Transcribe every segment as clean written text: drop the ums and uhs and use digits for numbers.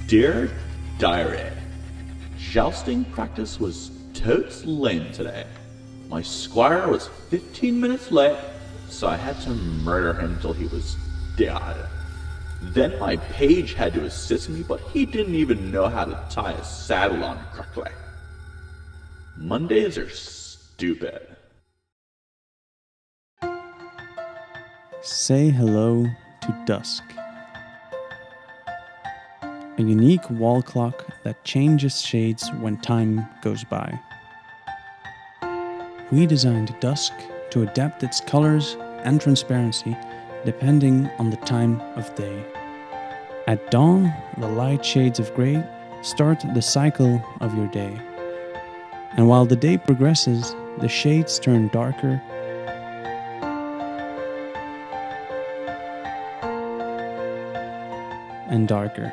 Dear Diary, jousting practice was totes lame today. My squire was 15 minutes late, so I had to murder him till he was dead. Then my page had to assist me, but he didn't even know how to tie a saddle on correctly. Mondays are stupid. Say hello to Dusk. A unique wall clock that changes shades when time goes by. We designed Dusk to adapt its colors and transparency depending on the time of day. At dawn, the light shades of grey start the cycle of your day. And while the day progresses, the shades turn darker and darker.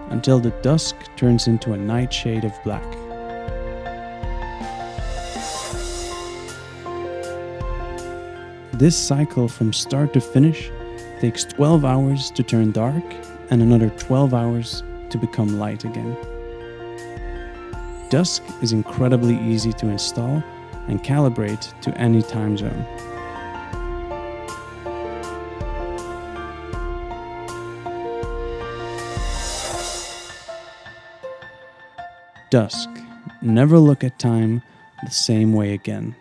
Until the dusk turns into a nightshade of black. This cycle from start to finish takes 12 hours to turn dark and another 12 hours to become light again. Dusk is incredibly easy to install and calibrate to any time zone. Dusk. Never look at time the same way again.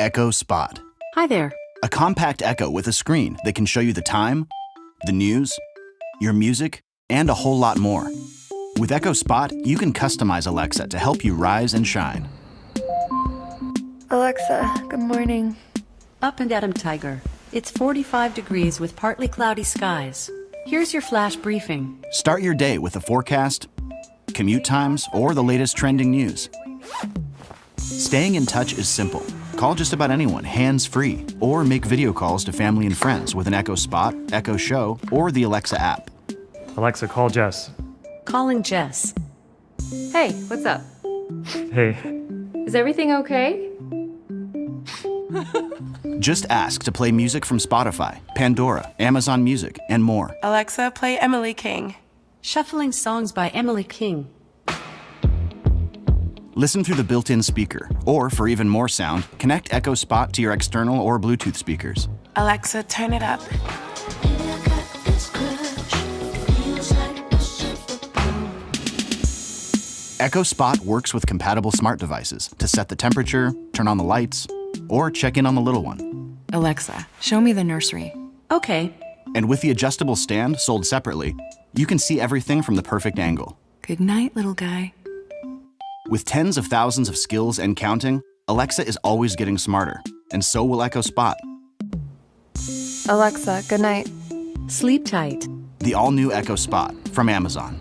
Echo Spot. Hi there. A compact Echo with a screen that can show you the time, the news, your music, and a whole lot more. With Echo Spot, you can customize Alexa to help you rise and shine. Alexa, good morning. Up and at 'em, Tiger. It's 45 degrees with partly cloudy skies. Here's your flash briefing. Start your day with a forecast, commute times, or the latest trending news. Staying in touch is simple. Call just about anyone hands-free, or make video calls to family and friends with an Echo Spot, Echo Show, or the Alexa app. Alexa, call Jess. Calling Jess. Hey, what's up? Hey, Is everything okay? Just ask to play music from Spotify, Pandora, Amazon Music, and more. Alexa, play Emily King. Shuffling songs by Emily King. Listen through the built-in speaker, or for even more sound, connect Echo Spot to your external or Bluetooth speakers. Alexa, turn it up. Echo Spot works with compatible smart devices to set the temperature, turn on the lights, or check in on the little one. Alexa, show me the nursery. Okay. And with the adjustable stand sold separately, you can see everything from the perfect angle. Good night, little guy. With tens of thousands of skills and counting, Alexa is always getting smarter, and so will Echo Spot. Alexa, good night. Sleep tight. The all-new Echo Spot from Amazon.